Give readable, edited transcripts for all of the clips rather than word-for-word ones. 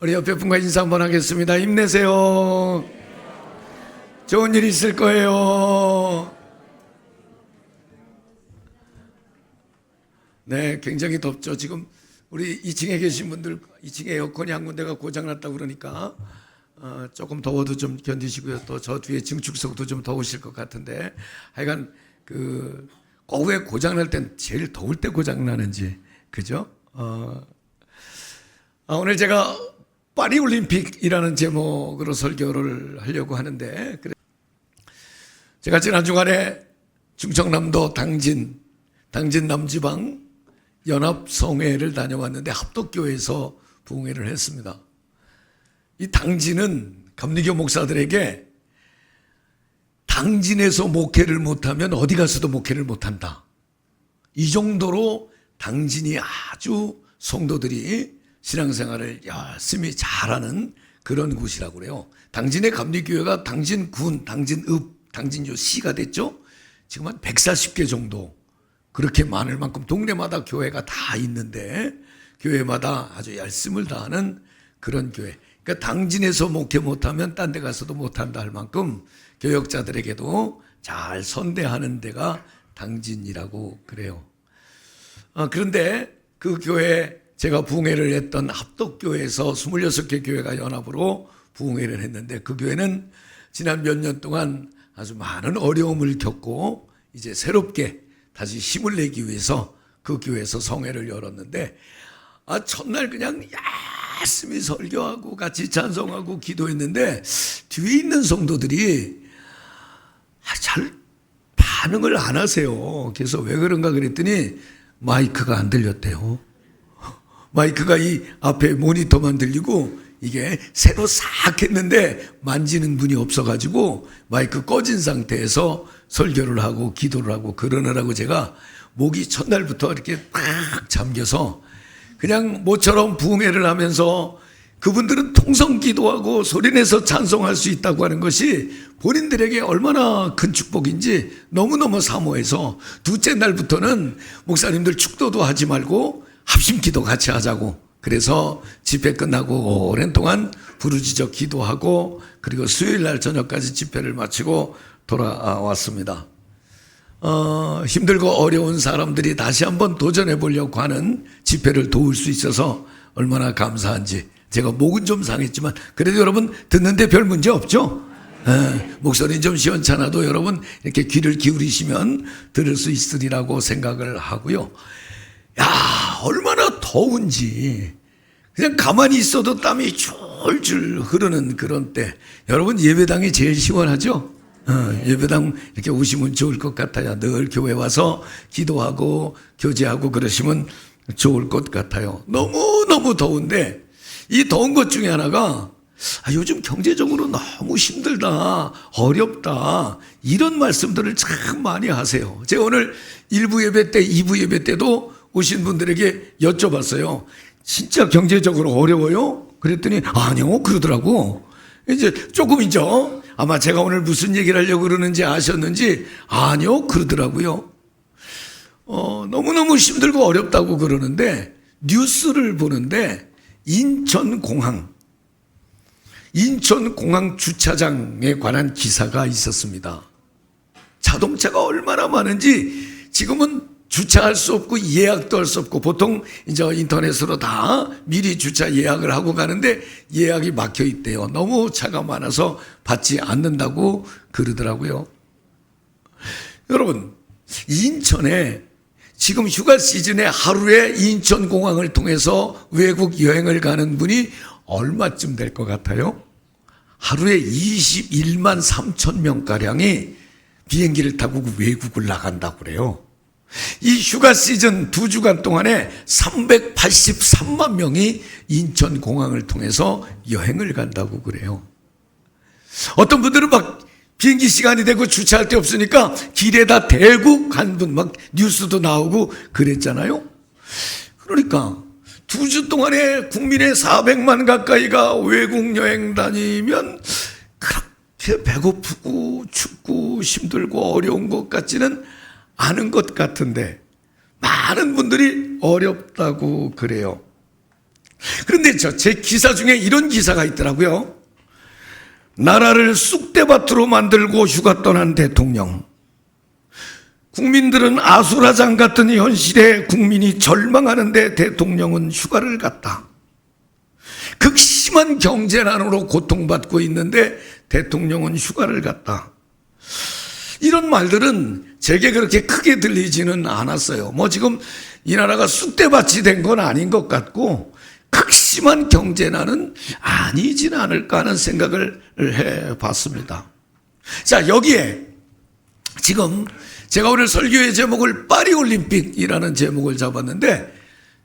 우리 옆에 분과 인사 한번 하겠습니다. 힘내세요. 좋은 일 있을 거예요. 네, 굉장히 덥죠. 지금 우리 2층에 계신 분들 2층에 에어컨이 한 군데가 고장났다고 그러니까 조금 더워도 좀 견디시고요. 또 저 뒤에 증축석도 좀 더우실 것 같은데 하여간 왜 고장날 땐 제일 더울 때 고장나는지 그죠? 오늘 제가 파리올림픽이라는 제목으로 설교를 하려고 하는데 제가 지난 주간에 충청남도 당진 남지방 연합성회를 다녀왔는데 합덕교회에서 부흥회를 했습니다. 이 당진은 감리교 목사들에게 당진에서 목회를 못하면 어디 가서도 목회를 못한다. 이 정도로 당진이 아주 성도들이 신앙생활을 열심히 잘하는 그런 곳이라고 그래요. 당진의 감리교회가 당진군, 당진읍, 당진시가 됐죠. 지금 한 140개 정도 그렇게 많을 만큼 동네마다 교회가 다 있는데 교회마다 아주 열심을 다하는 그런 교회. 그러니까 당진에서 목회 못하면 딴 데 가서도 못한다 할 만큼 교역자들에게도 잘 선대하는 데가 당진이라고 그래요. 그런데 그 교회 제가 부흥회를 했던 합덕교회에서 26개 교회가 연합으로 부흥회를 했는데 그 교회는 지난 몇 년 동안 아주 많은 어려움을 겪고 이제 새롭게 다시 힘을 내기 위해서 그 교회에서 성회를 열었는데 첫날 그냥 열심히 설교하고 같이 찬송하고 기도했는데 뒤에 있는 성도들이 잘 반응을 안 하세요. 그래서 왜 그런가 그랬더니 마이크가 안 들렸대요. 마이크가 이 앞에 모니터만 들리고 이게 새로 싹 했는데 만지는 분이 없어가지고 마이크 꺼진 상태에서 설교를 하고 기도를 하고 그러느라고 제가 목이 첫날부터 이렇게 딱 잠겨서 그냥 모처럼 부흥회를 하면서 그분들은 통성 기도하고 소리내서 찬송할 수 있다고 하는 것이 본인들에게 얼마나 큰 축복인지 너무너무 사모해서 둘째 날부터는 목사님들 축도도 하지 말고 합심기도 같이 하자고 그래서 집회 끝나고 오랜 동안 부르짖어 기도하고 그리고 수요일 날 저녁까지 집회를 마치고 돌아왔습니다. 힘들고 어려운 사람들이 다시 한번 도전해 보려고 하는 집회를 도울 수 있어서 얼마나 감사한지 제가 목은 좀 상했지만 그래도 여러분 듣는데 별 문제 없죠? 목소리 좀 시원찮아도 여러분 이렇게 귀를 기울이시면 들을 수 있으리라고 생각을 하고요. 얼마나 더운지 그냥 가만히 있어도 땀이 줄줄 흐르는 그런 때 여러분 예배당이 제일 시원하죠? 예배당 이렇게 오시면 좋을 것 같아요. 늘 교회 와서 기도하고 교제하고 그러시면 좋을 것 같아요. 너무너무 더운데 이 더운 것 중에 하나가 요즘 경제적으로 너무 힘들다, 어렵다 이런 말씀들을 참 많이 하세요. 제가 오늘 1부 예배 때, 2부 예배 때도 오신 분들에게 여쭤봤어요. 진짜 경제적으로 어려워요? 그랬더니 아니요 그러더라고. 이제 조금이죠. 아마 제가 오늘 무슨 얘기를 하려고 그러는지 아셨는지 아니요 그러더라고요. 너무너무 힘들고 어렵다고 그러는데 뉴스를 보는데 인천공항 주차장에 관한 기사가 있었습니다. 자동차가 얼마나 많은지 지금은 주차할 수 없고 예약도 할 수 없고 보통 이제 인터넷으로 다 미리 주차 예약을 하고 가는데 예약이 막혀 있대요. 너무 차가 많아서 받지 않는다고 그러더라고요. 여러분, 인천에 지금 휴가 시즌에 하루에 인천공항을 통해서 외국 여행을 가는 분이 얼마쯤 될 것 같아요? 하루에 21만 3천 명가량이 비행기를 타고 외국을 나간다고 그래요. 이 휴가 시즌 2주간 동안에 383만 명이 인천공항을 통해서 여행을 간다고 그래요. 어떤 분들은 막 비행기 시간이 되고 주차할 데 없으니까 길에다 대고 간 분 막 뉴스도 나오고 그랬잖아요. 그러니까 2주 동안에 국민의 400만 가까이가 외국 여행 다니면 그렇게 배고프고 춥고 힘들고 어려운 것 같지는 않은 것 같은데 많은 분들이 어렵다고 그래요. 그런데 제 기사 중에 이런 기사가 있더라고요. 나라를 쑥대밭으로 만들고 휴가 떠난 대통령. 국민들은 아수라장 같은 현실에 국민이 절망하는데 대통령은 휴가를 갔다. 극심한 경제난으로 고통받고 있는데 대통령은 휴가를 갔다. 이런 말들은 제게 그렇게 크게 들리지는 않았어요. 지금 이 나라가 쑥대밭이 된 건 아닌 것 같고 극심한 경제난은 아니지는 않을까 하는 생각을 해봤습니다. 자, 여기에 지금 제가 오늘 설교의 제목을 파리올림픽이라는 제목을 잡았는데,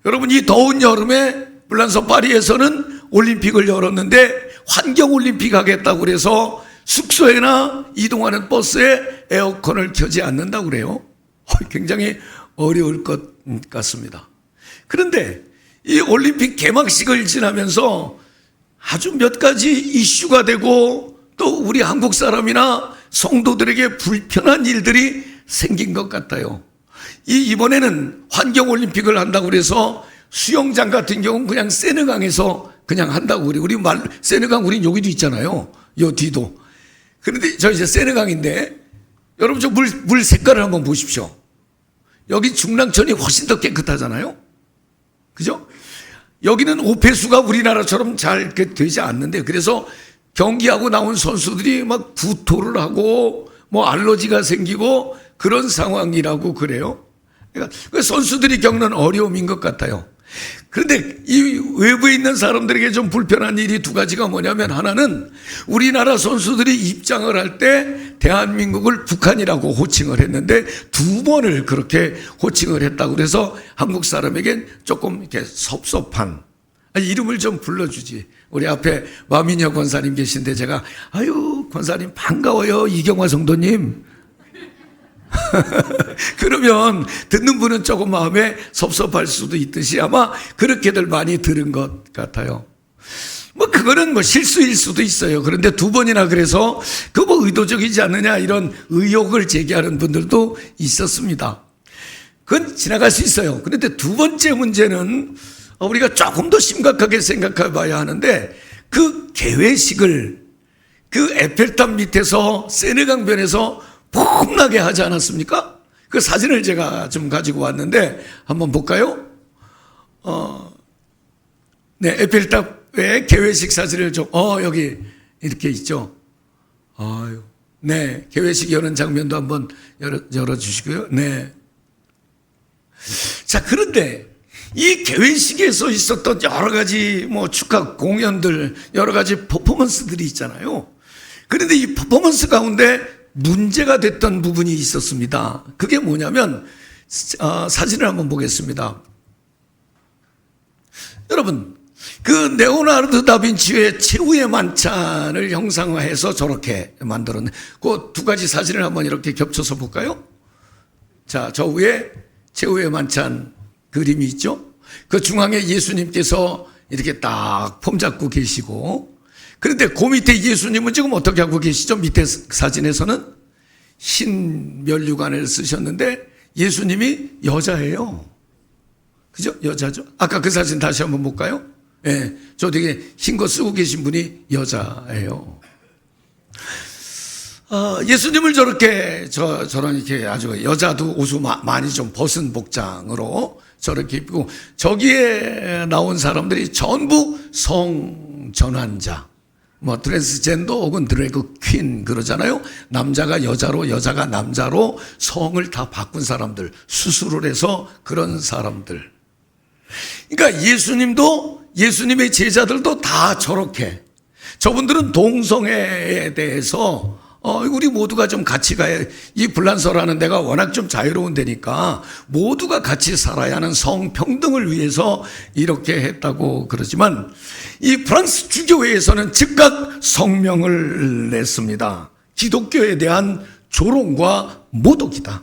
여러분 이 더운 여름에 불란서 파리에서는 올림픽을 열었는데 환경올림픽 하겠다고 그래서 숙소에나 이동하는 버스에 에어컨을 켜지 않는다고 그래요. 굉장히 어려울 것 같습니다. 그런데 이 올림픽 개막식을 지나면서 아주 몇 가지 이슈가 되고 또 우리 한국 사람이나 성도들에게 불편한 일들이 생긴 것 같아요. 이번에는 환경올림픽을 한다고 그래서 수영장 같은 경우는 그냥 세느강에서 그냥 한다고 그래요. 세느강 우린 여기도 있잖아요. 요 뒤도. 그런데 저 이제 세느강인데 여러분 저 물 색깔을 한번 보십시오. 여기 중랑천이 훨씬 더 깨끗하잖아요. 그죠? 여기는 오폐수가 우리나라처럼 잘 되지 않는데 그래서 경기하고 나온 선수들이 막 구토를 하고 알러지가 생기고 그런 상황이라고 그래요. 그러니까 선수들이 겪는 어려움인 것 같아요. 그런데 이 외부에 있는 사람들에게 좀 불편한 일이 두 가지가 뭐냐면, 하나는 우리나라 선수들이 입장을 할 때 대한민국을 북한이라고 호칭을 했는데 두 번을 그렇게 호칭을 했다고 그래서 한국 사람에겐 조금 이렇게 섭섭한, 이름을 좀 불러주지. 우리 앞에 마민여 권사님 계신데 제가 아유 권사님 반가워요 이경화 성도님 그러면 듣는 분은 조금 마음에 섭섭할 수도 있듯이 아마 그렇게들 많이 들은 것 같아요. 그거는 실수일 수도 있어요. 그런데 두 번이나 그래서 그거 의도적이지 않느냐 이런 의혹을 제기하는 분들도 있었습니다. 그건 지나갈 수 있어요. 그런데 두 번째 문제는 우리가 조금 더 심각하게 생각해 봐야 하는데, 그 개회식을 그 에펠탑 밑에서 세느강변에서 폼나게 하지 않았습니까? 그 사진을 제가 좀 가지고 왔는데 한번 볼까요? 네, 에펠탑의 개회식 사진을 좀, 여기 이렇게 있죠. 아유, 네, 개회식 여는 장면도 한번 열어주시고요. 네. 자, 그런데 이 개회식에서 있었던 여러 가지 축하 공연들, 여러 가지 퍼포먼스들이 있잖아요. 그런데 이 퍼포먼스 가운데 문제가 됐던 부분이 있었습니다. 그게 뭐냐면, 사진을 한번 보겠습니다. 여러분, 그 레오나르도 다빈치의 최후의 만찬을 형상화해서 저렇게 만들었네. 그 두 가지 사진을 한번 이렇게 겹쳐서 볼까요? 자, 저 위에 최후의 만찬 그림이 있죠? 그 중앙에 예수님께서 이렇게 딱 폼 잡고 계시고, 그런데 그 밑에 예수님은 지금 어떻게 하고 계시죠? 밑에 사진에서는 흰 면류관을 쓰셨는데 예수님이 여자예요. 그죠? 여자죠? 아까 그 사진 다시 한번 볼까요? 예, 저 되게 흰 거 쓰고 계신 분이 여자예요. 예수님을 저렇게 저런 이렇게 아주 여자도 옷을 많이 좀 벗은 복장으로 저렇게 입고, 저기에 나온 사람들이 전부 성전환자, 트랜스젠더 혹은 드래그 퀸 그러잖아요. 남자가 여자로 여자가 남자로 성을 다 바꾼 사람들, 수술을 해서 그런 사람들. 그러니까 예수님의 제자들도 다 저렇게, 저분들은 동성애에 대해서 우리 모두가 좀 같이 가야, 이 불란서라는 데가 워낙 좀 자유로운 데니까 모두가 같이 살아야 하는 성평등을 위해서 이렇게 했다고 그러지만, 이 프랑스 주교회에서는 즉각 성명을 냈습니다. 기독교에 대한 조롱과 모독이다.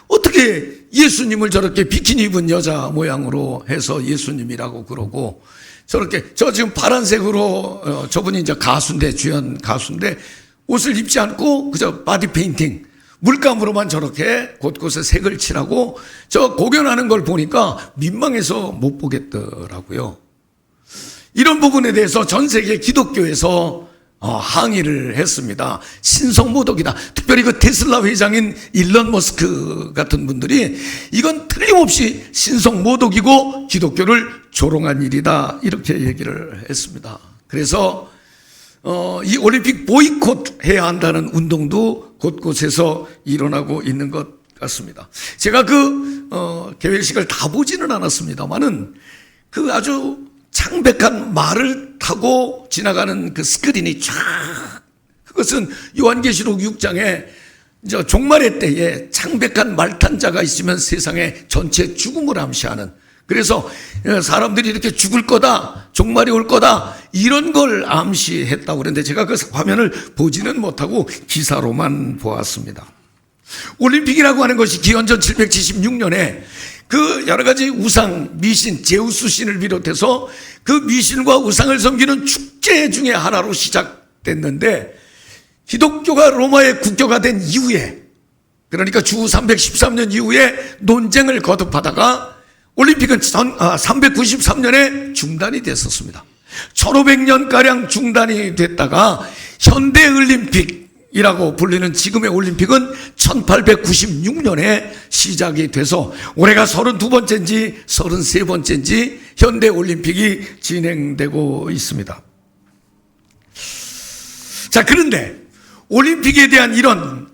어떻게 예수님을 저렇게 비키니 입은 여자 모양으로 해서 예수님이라고 그러고, 저렇게 저 지금 파란색으로 저분이 이제 가수인데, 주연 가수인데 옷을 입지 않고 그저 바디 페인팅, 물감으로만 저렇게 곳곳에 색을 칠하고 저 공연하는 걸 보니까 민망해서 못 보겠더라고요. 이런 부분에 대해서 전 세계 기독교에서 항의를 했습니다. 신성모독이다. 특별히 그 테슬라 회장인 일론 머스크 같은 분들이 이건 틀림없이 신성모독이고 기독교를 조롱한 일이다, 이렇게 얘기를 했습니다. 그래서 이 올림픽 보이콧해야 한다는 운동도 곳곳에서 일어나고 있는 것 같습니다. 제가 개회식을 다 보지는 않았습니다만은 그 아주 창백한 말을 타고 지나가는 그 스크린이 쫙, 그것은 요한계시록 6장에 종말의 때에 창백한 말탄자가 있으면 세상의 전체 죽음을 암시하는, 그래서 사람들이 이렇게 죽을 거다, 종말이 올 거다, 이런 걸 암시했다고 그랬는데 제가 그 화면을 보지는 못하고 기사로만 보았습니다. 올림픽이라고 하는 것이 기원전 776년에 그 여러 가지 우상, 미신, 제우스 신을 비롯해서 그 미신과 우상을 섬기는 축제 중에 하나로 시작됐는데, 기독교가 로마의 국교가 된 이후에, 그러니까 주 313년 이후에 논쟁을 거듭하다가 올림픽은 393년에 중단이 됐었습니다. 1500년가량 중단이 됐다가 현대올림픽이라고 불리는 지금의 올림픽은 1896년에 시작이 돼서 올해가 32번째인지 33번째인지 현대올림픽이 진행되고 있습니다. 자, 그런데 올림픽에 대한 이런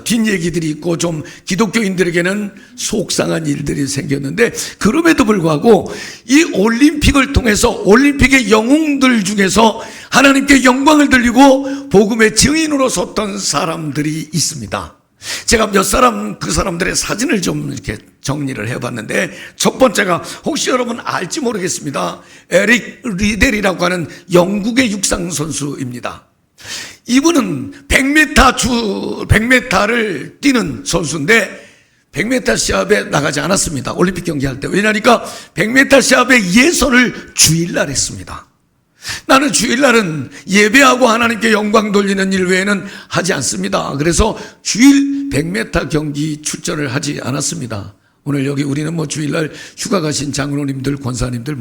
뒷얘기들이 있고 좀 기독교인들에게는 속상한 일들이 생겼는데, 그럼에도 불구하고 이 올림픽을 통해서 올림픽의 영웅들 중에서 하나님께 영광을 돌리고 복음의 증인으로 섰던 사람들이 있습니다. 제가 몇 사람, 그 사람들의 사진을 좀 이렇게 정리를 해봤는데, 첫 번째가 혹시 여러분 알지 모르겠습니다. 에릭 리델이라고 하는 영국의 육상 선수입니다. 이분은 100m를 뛰는 선수인데 100m 시합에 나가지 않았습니다. 올림픽 경기할 때. 왜냐니까 100m 시합의 예선을 주일날 했습니다. 나는 주일날은 예배하고 하나님께 영광 돌리는 일 외에는 하지 않습니다. 그래서 주일 100m 경기 출전을 하지 않았습니다. 오늘 여기 우리는 주일날 휴가 가신 장로님들, 권사님들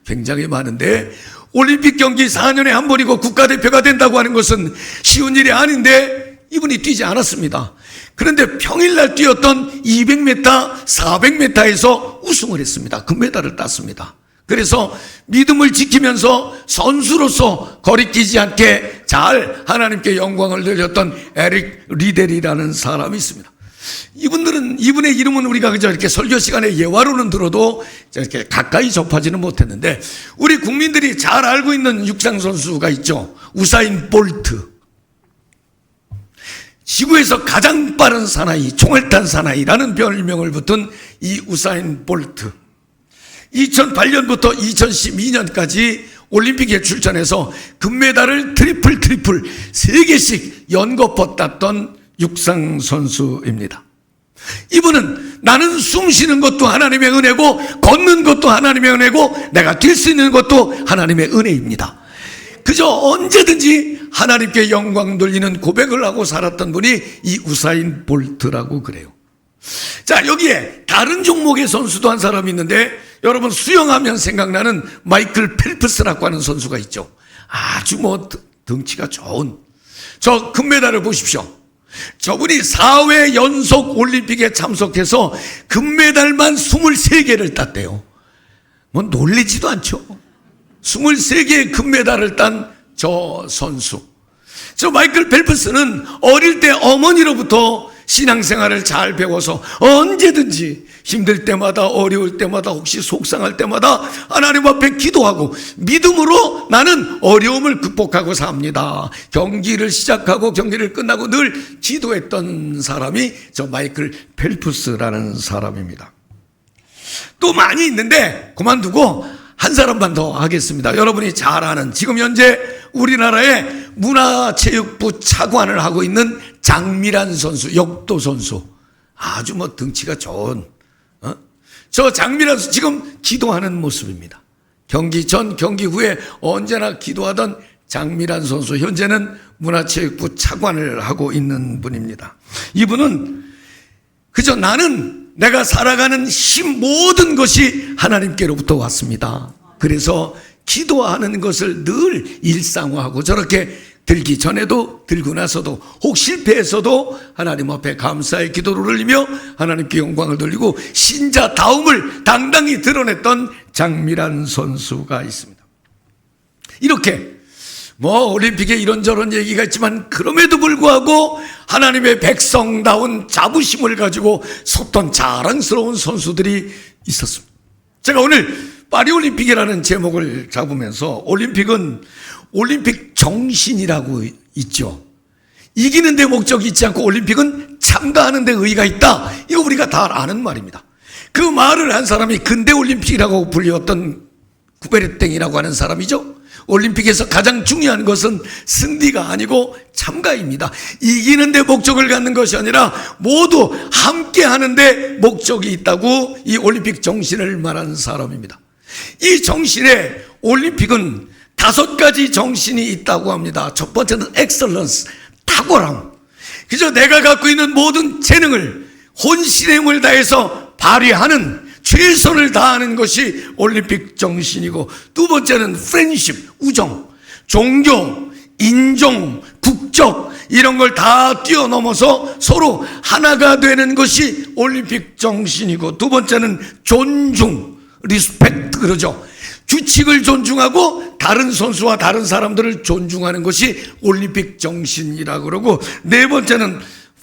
굉장히 많은데, 올림픽 경기 4년에 한 번이고 국가대표가 된다고 하는 것은 쉬운 일이 아닌데 이분이 뛰지 않았습니다. 그런데 평일날 뛰었던 200m, 400m에서 우승을 했습니다. 금메달을 땄습니다. 그래서 믿음을 지키면서 선수로서 거리끼지 않게 잘 하나님께 영광을 돌렸던 에릭 리델이라는 사람이 있습니다. 이분의 이름은 우리가 그저 이렇게 설교 시간에 예화로는 들어도 이렇게 가까이 접하지는 못했는데, 우리 국민들이 잘 알고 있는 육상 선수가 있죠. 우사인 볼트. 지구에서 가장 빠른 사나이, 총을 탄 사나이라는 별명을 붙은 이 우사인 볼트. 2008년부터 2012년까지 올림픽에 출전해서 금메달을 트리플 3개씩 연거푸 땄던 육상 선수입니다. 이분은 나는 숨 쉬는 것도 하나님의 은혜고 걷는 것도 하나님의 은혜고 내가 뛸 수 있는 것도 하나님의 은혜입니다. 그저 언제든지 하나님께 영광 돌리는 고백을 하고 살았던 분이 이 우사인 볼트라고 그래요. 자, 여기에 다른 종목의 선수도 한 사람이 있는데, 여러분 수영하면 생각나는 마이클 펠프스라고 하는 선수가 있죠. 아주 덩치가 좋은, 저 금메달을 보십시오. 저분이 4회 연속 올림픽에 참석해서 금메달만 23개를 땄대요. 놀리지도 않죠. 23개의 금메달을 딴 저 선수. 저 마이클 펠프스는 어릴 때 어머니로부터 신앙생활을 잘 배워서 언제든지 힘들 때마다, 어려울 때마다, 혹시 속상할 때마다 하나님 앞에 기도하고 믿음으로 나는 어려움을 극복하고 삽니다. 경기를 시작하고 경기를 끝나고 늘 기도했던 사람이 저 마이클 펠프스라는 사람입니다. 또 많이 있는데 그만두고 한 사람만 더 하겠습니다. 여러분이 잘 아는, 지금 현재 우리나라의 문화체육부 차관을 하고 있는 장미란 선수, 역도 선수. 아주 덩치가 좋은, 저 장미란 선수 지금 기도하는 모습입니다. 경기 전, 경기 후에 언제나 기도하던 장미란 선수, 현재는 문화체육부 차관을 하고 있는 분입니다. 이분은 그저 나는 내가 살아가는 힘 모든 것이 하나님께로부터 왔습니다. 그래서 기도하는 것을 늘 일상화하고 저렇게 들기 전에도 들고 나서도 혹 실패해서도 하나님 앞에 감사의 기도를 올리며 하나님께 영광을 돌리고 신자다움을 당당히 드러냈던 장미란 선수가 있습니다. 이렇게 올림픽에 이런저런 얘기가 있지만 그럼에도 불구하고 하나님의 백성다운 자부심을 가지고 섰던 자랑스러운 선수들이 있었습니다. 제가 오늘 파리올림픽이라는 제목을 잡으면서 올림픽은 올림픽 정신이라고 있죠. 이기는 데 목적이 있지 않고 올림픽은 참가하는 데 의의가 있다. 이거 우리가 다 아는 말입니다. 그 말을 한 사람이 근대 올림픽이라고 불렸던 구베르땡이라고 하는 사람이죠. 올림픽에서 가장 중요한 것은 승리가 아니고 참가입니다. 이기는 데 목적을 갖는 것이 아니라 모두 함께 하는 데 목적이 있다고 이 올림픽 정신을 말하는 사람입니다. 이 정신에 올림픽은 5가지 정신이 있다고 합니다. 첫 번째는 엑셀런스, 탁월함. 그저 내가 갖고 있는 모든 재능을 혼신의 힘을 다해서 발휘하는, 최선을 다하는 것이 올림픽 정신이고, 두 번째는 프렌십, 우정, 종교, 인종, 국적 이런 걸 다 뛰어넘어서 서로 하나가 되는 것이 올림픽 정신이고, 두 번째는 존중, 리스펙트 그러죠. 규칙을 존중하고 다른 선수와 다른 사람들을 존중하는 것이 올림픽 정신이라고 그러고, 네 번째는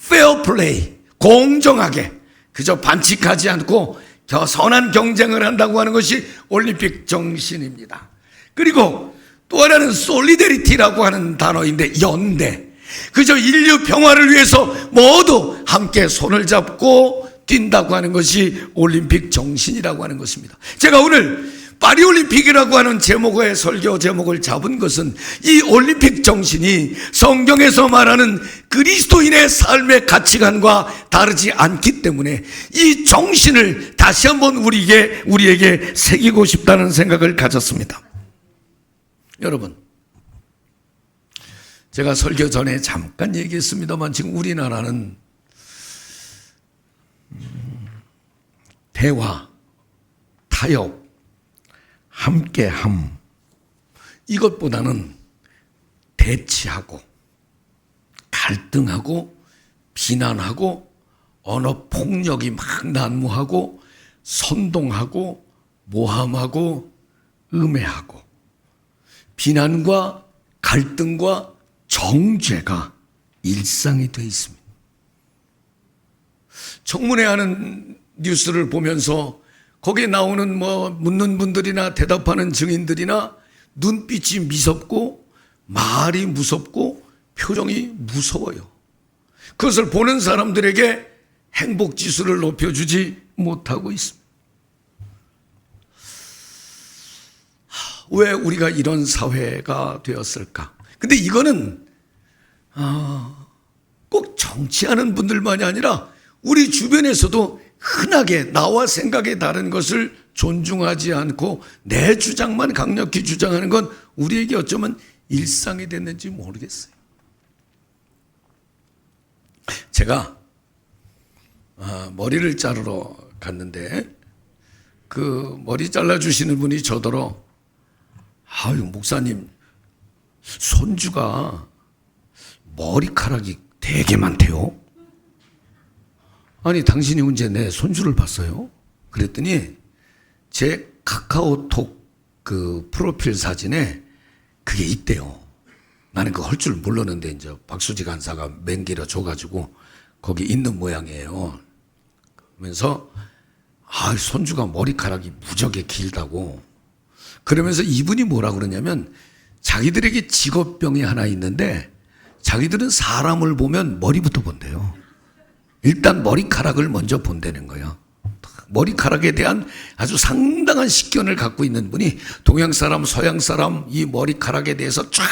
페어 플레이, 공정하게 그저 반칙하지 않고 선한 경쟁을 한다고 하는 것이 올림픽 정신입니다. 그리고 또 하나는 솔리데리티라고 하는 단어인데, 연대. 그저 인류 평화를 위해서 모두 함께 손을 잡고 뛴다고 하는 것이 올림픽 정신이라고 하는 것입니다. 제가 오늘 파리올림픽이라고 하는 제목의 설교 제목을 잡은 것은 이 올림픽 정신이 성경에서 말하는 그리스도인의 삶의 가치관과 다르지 않기 때문에 이 정신을 다시 한번 우리에게 새기고 싶다는 생각을 가졌습니다. 여러분, 제가 설교 전에 잠깐 얘기했습니다만 지금 우리나라는 대화, 타협, 함께함, 이것보다는 대치하고 갈등하고 비난하고 언어 폭력이 막 난무하고 선동하고 모함하고 음해하고 비난과 갈등과 정죄가 일상이 되어 있습니다. 청문회 하는 뉴스를 보면서 거기에 나오는 묻는 분들이나 대답하는 증인들이나 눈빛이 미섭고 말이 무섭고 표정이 무서워요. 그것을 보는 사람들에게 행복지수를 높여주지 못하고 있습니다. 왜 우리가 이런 사회가 되었을까? 근데 이거는 꼭 정치하는 분들만이 아니라 우리 주변에서도 흔하게 나와 생각이 다른 것을 존중하지 않고 내 주장만 강력히 주장하는 건 우리에게 어쩌면 일상이 됐는지 모르겠어요. 제가 머리를 자르러 갔는데 그 머리 잘라주시는 분이 저더러 아유 목사님 손주가 머리카락이 되게 많대요. 아니 당신이 언제 내 손주를 봤어요? 그랬더니 제 카카오톡 그 프로필 사진에 그게 있대요. 나는 그거 할 줄 몰랐는데 이제 박수지 간사가 맹기려 줘가지고 거기 있는 모양이에요. 그러면서 손주가 머리카락이 무지하게 길다고. 그러면서 이분이 뭐라 그러냐면 자기들에게 직업병이 하나 있는데 자기들은 사람을 보면 머리부터 본대요. 일단 머리카락을 먼저 본다는 거예요. 머리카락에 대한 아주 상당한 식견을 갖고 있는 분이 동양 사람, 서양 사람 이 머리카락에 대해서 쫙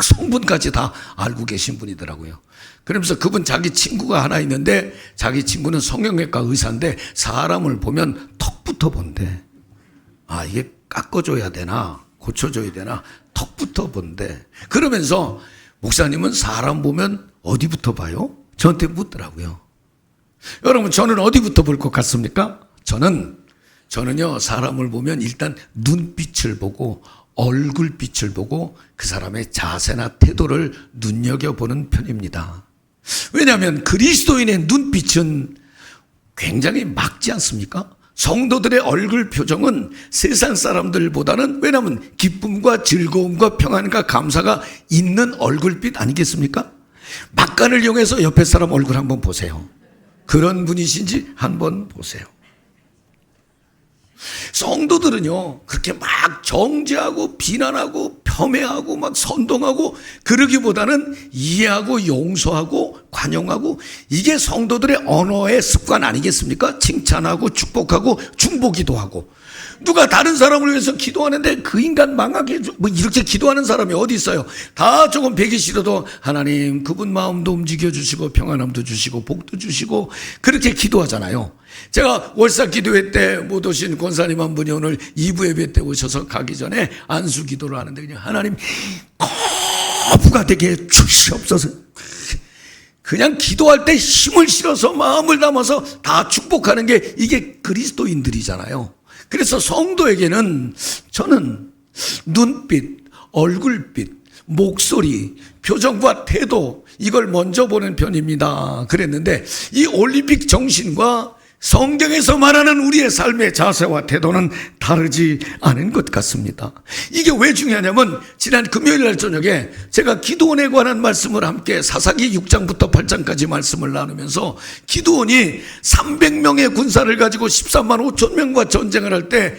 성분까지 다 알고 계신 분이더라고요. 그러면서 그분 자기 친구가 하나 있는데 자기 친구는 성형외과 의사인데 사람을 보면 턱부터 본대. 이게 깎아줘야 되나 고쳐줘야 되나 턱부터 본대. 그러면서 목사님은 사람 보면 어디부터 봐요? 저한테 묻더라고요. 여러분 저는 어디부터 볼 것 같습니까? 저는요 사람을 보면 일단 눈빛을 보고 얼굴빛을 보고 그 사람의 자세나 태도를 눈여겨보는 편입니다. 왜냐하면 그리스도인의 눈빛은 굉장히 막지 않습니까? 성도들의 얼굴 표정은 세상 사람들보다는, 왜냐하면 기쁨과 즐거움과 평안과 감사가 있는 얼굴빛 아니겠습니까? 막간을 이용해서 옆에 사람 얼굴 한번 보세요. 그런 분이신지 한번 보세요. 성도들은요, 그렇게 막 정죄하고 비난하고 폄훼하고 막 선동하고 그러기보다는 이해하고 용서하고 관용하고, 이게 성도들의 언어의 습관 아니겠습니까? 칭찬하고 축복하고 중보기도 하고. 누가 다른 사람을 위해서 기도하는데 그 인간 망하게 뭐 이렇게 기도하는 사람이 어디 있어요? 다 조금 배기 싫어도 하나님 그분 마음도 움직여 주시고 평안함도 주시고 복도 주시고 그렇게 기도하잖아요. 제가 월삭 기도회 때 못 오신 권사님 한 분이 오늘 2부 예배 때 오셔서 가기 전에 안수 기도를 하는데, 그냥 하나님 거부가 되게 주시옵소서. 그냥 기도할 때 힘을 실어서 마음을 담아서 다 축복하는 게 이게 그리스도인들이잖아요. 그래서 성도에게는 저는 눈빛, 얼굴빛, 목소리, 표정과 태도, 이걸 먼저 보는 편입니다. 그랬는데 이 올림픽 정신과 성경에서 말하는 우리의 삶의 자세와 태도는 다르지 않은 것 같습니다. 이게 왜 중요하냐면, 지난 금요일 날 저녁에 제가 기도원에 관한 말씀을 함께 사사기 6장부터 8장까지 말씀을 나누면서, 기도원이 300명의 군사를 가지고 13만 5천 명과 전쟁을 할 때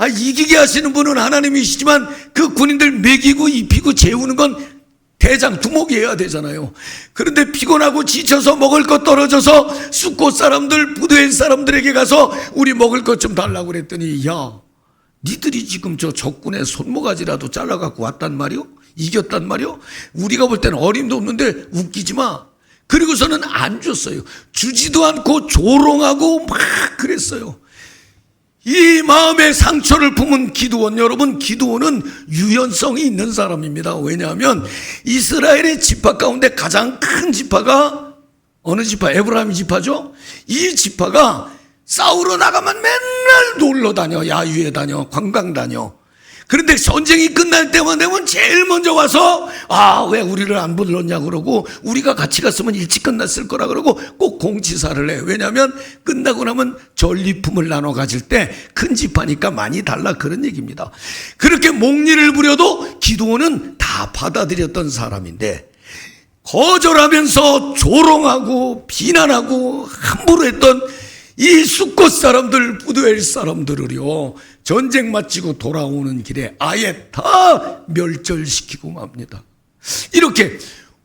이기게 하시는 분은 하나님이시지만 그 군인들 먹이고 입히고 재우는 건 대장 두목이어야 되잖아요. 그런데 피곤하고 지쳐서 먹을 것 떨어져서 숫곳 사람들, 부두엘 사람들에게 가서 우리 먹을 것 좀 달라고 그랬더니, 야, 니들이 지금 저 적군의 손모가지라도 잘라갖고 왔단 말이오? 이겼단 말이오? 우리가 볼 때는 어림도 없는데 웃기지 마. 그리고서는 안 줬어요. 주지도 않고 조롱하고 막 그랬어요. 이 마음의 상처를 품은 기드온, 여러분, 기드온은 유연성이 있는 사람입니다. 왜냐하면 이스라엘의 지파 가운데 가장 큰 지파가 어느 지파? 에브라임 지파죠. 이 지파가 싸우러 나가면 맨날 놀러 다녀, 야유회 다녀, 관광 다녀. 그런데 전쟁이 끝날 때만 되면 제일 먼저 와서 왜 우리를 안 불렀냐 그러고, 우리가 같이 갔으면 일찍 끝났을 거라 그러고 꼭 공치사를 해. 왜냐하면 끝나고 나면 전리품을 나눠 가질 때 큰 지파니까 많이 달라, 그런 얘기입니다. 그렇게 목리를 부려도 기드온은 다 받아들였던 사람인데, 거절하면서 조롱하고 비난하고 함부로 했던 이 숫곳 사람들, 부두엘 사람들을요, 전쟁 마치고 돌아오는 길에 아예 다 멸절시키고 맙니다. 이렇게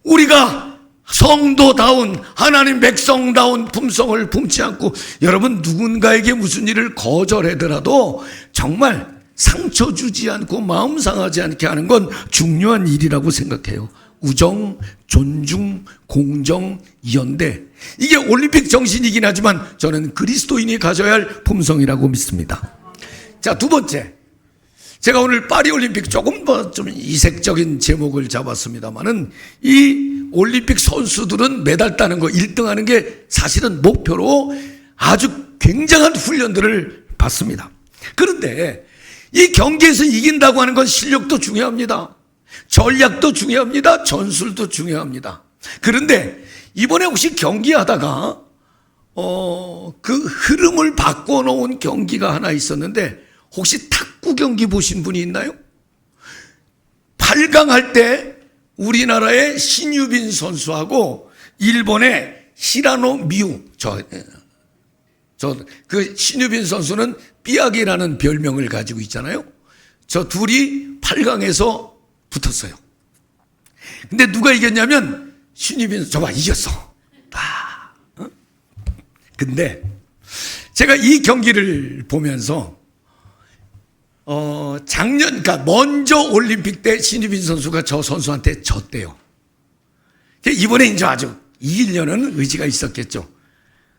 우리가 성도다운, 하나님 백성다운 품성을 품지 않고, 여러분, 누군가에게 무슨 일을 거절하더라도 정말 상처 주지 않고 마음 상하지 않게 하는 건 중요한 일이라고 생각해요. 우정, 존중, 공정, 연대, 이게 올림픽 정신이긴 하지만 저는 그리스도인이 가져야 할 품성이라고 믿습니다. 자, 두 번째, 제가 오늘 파리올림픽 조금 더 좀 이색적인 제목을 잡았습니다만은, 이 올림픽 선수들은 메달 따는 거 1등 하는 게 사실은 목표로 아주 굉장한 훈련들을 받습니다. 그런데 이 경기에서 이긴다고 하는 건 실력도 중요합니다. 전략도 중요합니다. 전술도 중요합니다. 그런데 이번에 혹시 경기하다가 그 흐름을 바꿔놓은 경기가 하나 있었는데, 혹시 탁구 경기 보신 분이 있나요? 8강 할 때 우리나라의 신유빈 선수하고 일본의 히라노 미우, 그 신유빈 선수는 삐약이라는 별명을 가지고 있잖아요. 저 둘이 8강에서 붙었어요. 근데 누가 이겼냐면 신유빈, 저봐, 이겼어. 근데 제가 이 경기를 보면서 작년, 그러니까 먼저 올림픽 때 신유빈 선수가 저 선수한테 졌대요. 이번에 이제 아주 이기려는 의지가 있었겠죠.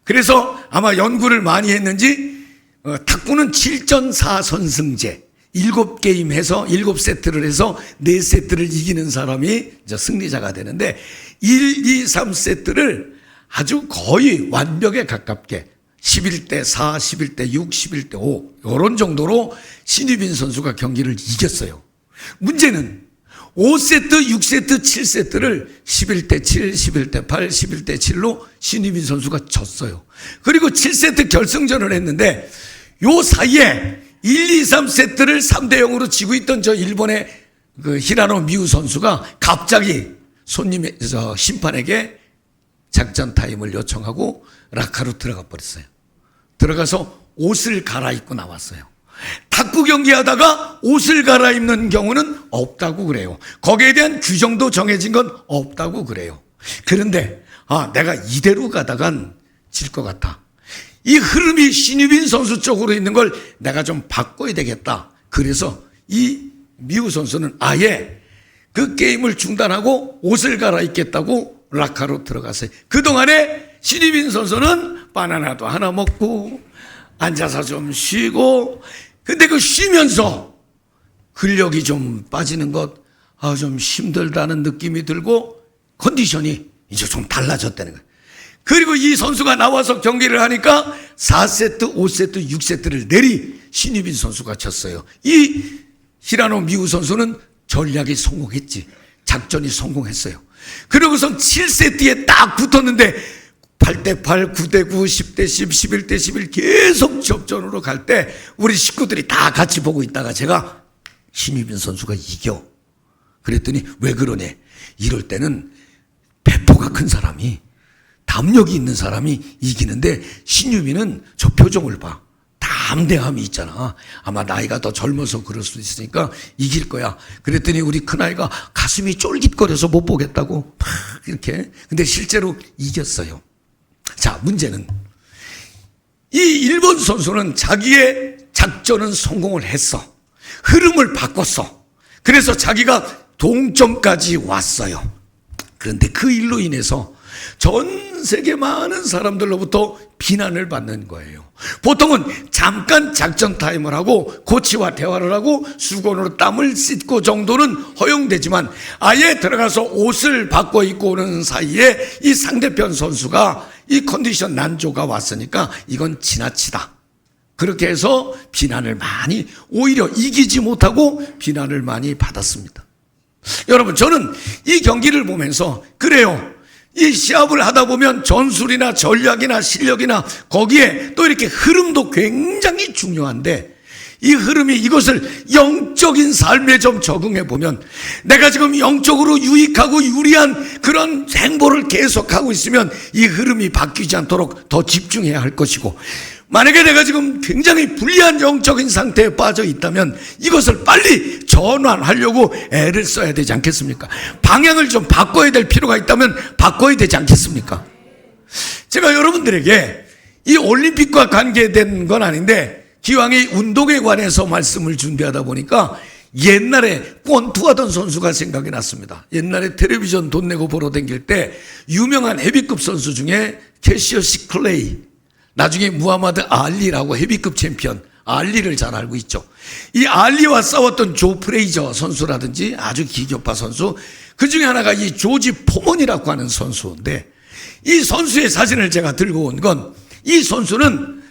그래서 아마 연구를 많이 했는지 탁구는 7전 4선승제, 7게임 해서 7세트를 해서 4세트를 이기는 사람이 이제 승리자가 되는데, 1, 2, 3세트를 아주 거의 완벽에 가깝게 11대 4, 11대 6, 11대 5 이런 정도로 신유빈 선수가 경기를 이겼어요. 문제는 5세트, 6세트, 7세트를 11대 7, 11대 8, 11대 7로 신유빈 선수가 졌어요. 그리고 7세트 결승전을 했는데 요 사이에 1, 2, 3세트를 3대 0으로 지고 있던 저 일본의 그 히라노 미우 선수가 갑자기 심판에게 작전 타임을 요청하고 라카로 들어가 버렸어요. 들어가서 옷을 갈아입고 나왔어요. 탁구 경기하다가 옷을 갈아입는 경우는 없다고 그래요. 거기에 대한 규정도 정해진 건 없다고 그래요. 그런데 내가 이대로 가다간 질 것 같아. 이 흐름이 신유빈 선수 쪽으로 있는 걸 내가 좀 바꿔야 되겠다. 그래서 이 미우 선수는 아예 그 게임을 중단하고 옷을 갈아입겠다고 라카로 들어갔어요. 그동안에 신유빈 선수는 바나나도 하나 먹고 앉아서 좀 쉬고, 근데 그 쉬면서 근력이 좀 빠지는 것, 좀 힘들다는 느낌이 들고 컨디션이 이제 좀 달라졌다는 거예요. 그리고 이 선수가 나와서 경기를 하니까 4세트, 5세트, 6세트를 내리 신유빈 선수가 쳤어요. 이 히라노 미우 선수는 전략이 성공했지. 작전이 성공했어요. 그러고선 7세트에 딱 붙었는데 8대 8, 9대 9, 10대 10, 11대 11 계속 접전으로 갈 때 우리 식구들이 다 같이 보고 있다가 제가 신유빈 선수가 이겨. 그랬더니 왜 그러냐. 이럴 때는 배포가 큰 사람이, 담력이 있는 사람이 이기는데 신유빈은 저 표정을 봐. 담대함이 있잖아. 아마 나이가 더 젊어서 그럴 수도 있으니까 이길 거야. 그랬더니 우리 큰아이가 가슴이 쫄깃거려서 못 보겠다고 막 이렇게. 근데 실제로 이겼어요. 자, 문제는 이 일본 선수는 자기의 작전은 성공을 했어. 흐름을 바꿨어. 그래서 자기가 동점까지 왔어요. 그런데 그 일로 인해서 전 세계 많은 사람들로부터 비난을 받는 거예요. 보통은 잠깐 작전 타임을 하고 코치와 대화를 하고 수건으로 땀을 씻고 정도는 허용되지만 아예 들어가서 옷을 바꿔 입고 오는 사이에 이 상대편 선수가 이 컨디션 난조가 왔으니까 이건 지나치다. 그렇게 해서 비난을 많이, 오히려 이기지 못하고 비난을 많이 받았습니다. 여러분, 저는 이 경기를 보면서 그래요. 이 시합을 하다 보면 전술이나 전략이나 실력이나 거기에 또 이렇게 흐름도 굉장히 중요한데, 이 흐름이 이것을 영적인 삶에 좀 적응해 보면 내가 지금 영적으로 유익하고 유리한 그런 행보를 계속하고 있으면 이 흐름이 바뀌지 않도록 더 집중해야 할 것이고, 만약에 내가 지금 굉장히 불리한 영적인 상태에 빠져 있다면 이것을 빨리 전환하려고 애를 써야 되지 않겠습니까? 방향을 좀 바꿔야 될 필요가 있다면 바꿔야 되지 않겠습니까? 제가 여러분들에게 이 올림픽과 관계된 건 아닌데 기왕에 운동에 관해서 말씀을 준비하다 보니까 옛날에 권투하던 선수가 생각이 났습니다. 옛날에 텔레비전 돈 내고 보러 다닐 때 유명한 헤비급 선수 중에 캐시어스 클레이, 나중에 무하마드 알리라고 헤비급 챔피언, 알리를 잘 알고 있죠. 이 알리와 싸웠던 조 프레이저 선수라든지 아주 기교파 선수, 그 중에 하나가 이 조지 포먼이라고 하는 선수인데, 이 선수의 사진을 제가 들고 온 건, 이 선수는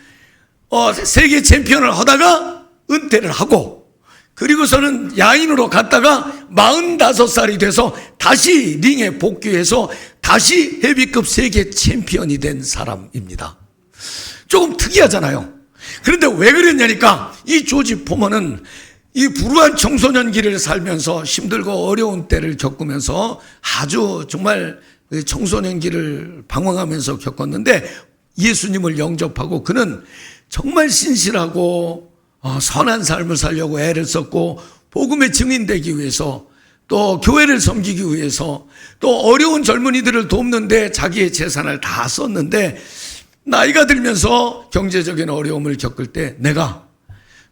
세계 챔피언을 하다가 은퇴를 하고, 그리고서는 야인으로 갔다가 45살이 돼서 다시 링에 복귀해서 다시 헤비급 세계 챔피언이 된 사람입니다. 조금 특이하잖아요. 그런데 왜 그랬냐니까, 이 조지 포먼은 이 불우한 청소년기를 살면서 힘들고 어려운 때를 겪으면서 아주 정말 청소년기를 방황하면서 겪었는데, 예수님을 영접하고 그는 정말 신실하고 선한 삶을 살려고 애를 썼고, 복음의 증인되기 위해서, 또 교회를 섬기기 위해서, 또 어려운 젊은이들을 돕는데 자기의 재산을 다 썼는데, 나이가 들면서 경제적인 어려움을 겪을 때 내가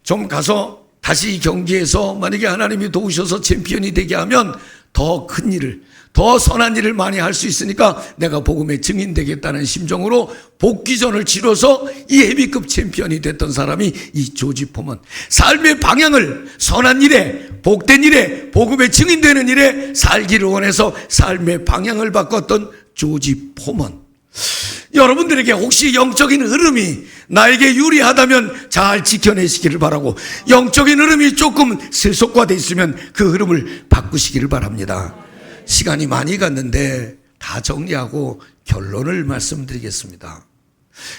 좀 가서 다시 이 경기에서 만약에 하나님이 도우셔서 챔피언이 되게 하면 더 큰 일을, 더 선한 일을 많이 할 수 있으니까 내가 복음의 증인 되겠다는 심정으로 복귀전을 치러서 이 헤비급 챔피언이 됐던 사람이 이 조지 포먼. 삶의 방향을 선한 일에, 복된 일에, 복음의 증인되는 일에 살기를 원해서 삶의 방향을 바꿨던 조지 포먼. 여러분들에게 혹시 영적인 흐름이 나에게 유리하다면 잘 지켜내시기를 바라고, 영적인 흐름이 조금 세속화되어 있으면 그 흐름을 바꾸시기를 바랍니다. 시간이 많이 갔는데 다 정리하고 결론을 말씀드리겠습니다.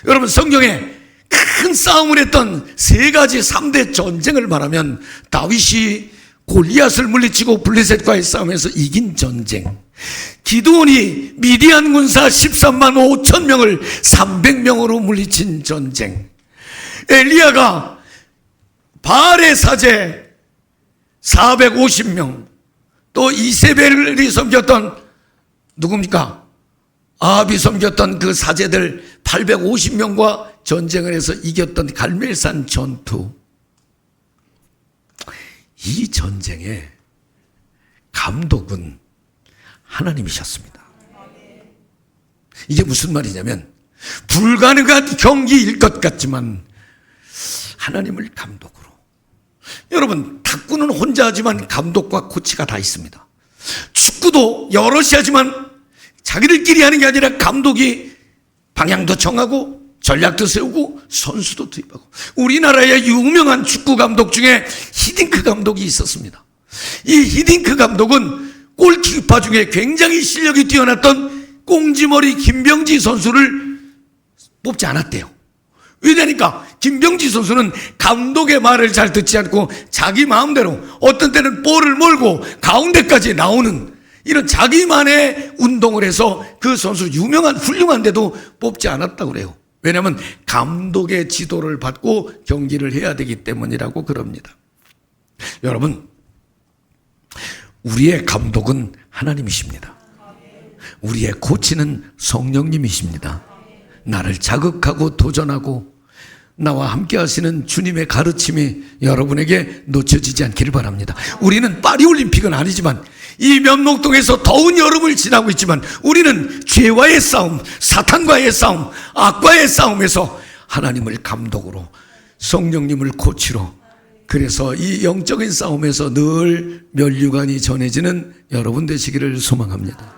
여러분, 성경에 큰 싸움을 했던 세 가지 3대 전쟁을 말하면, 다윗이 골리앗을 물리치고 블레셋과의 싸움에서 이긴 전쟁, 기드온이 미디안 군사 13만 5천 명을 300명으로 물리친 전쟁, 엘리야가 바알의 사제 450명, 또 이세벨이 섬겼던 누굽니까? 아합이 섬겼던 그 사제들 850명과 전쟁을 해서 이겼던 갈멜산 전투. 이 전쟁의 감독은 하나님이셨습니다. 이게 무슨 말이냐면, 불가능한 경기일 것 같지만 하나님을 감독으로. 여러분, 탁구는 혼자 하지만 감독과 코치가 다 있습니다. 축구도 여럿이 하지만 자기들끼리 하는 게 아니라 감독이 방향도 정하고 전략도 세우고 선수도 투입하고. 우리나라의 유명한 축구 감독 중에 히딩크 감독이 있었습니다. 이 히딩크 감독은 골키퍼 중에 굉장히 실력이 뛰어났던 꽁지머리 김병지 선수를 뽑지 않았대요. 왜냐니까 김병지 선수는 감독의 말을 잘 듣지 않고 자기 마음대로, 어떤 때는 볼을 몰고 가운데까지 나오는 이런 자기만의 운동을 해서 그 선수 유명한 훌륭한데도 뽑지 않았다고 그래요. 왜냐하면 감독의 지도를 받고 경기를 해야 되기 때문이라고 그럽니다. 여러분, 우리의 감독은 하나님이십니다. 우리의 코치는 성령님이십니다. 나를 자극하고 도전하고 나와 함께 하시는 주님의 가르침이 여러분에게 놓쳐지지 않기를 바랍니다. 우리는 파리올림픽은 아니지만, 이 면목동에서 더운 여름을 지나고 있지만, 우리는 죄와의 싸움, 사탄과의 싸움, 악과의 싸움에서 하나님을 감독으로, 성령님을 코치로, 그래서 이 영적인 싸움에서 늘 면류관이 전해지는 여러분 되시기를 소망합니다.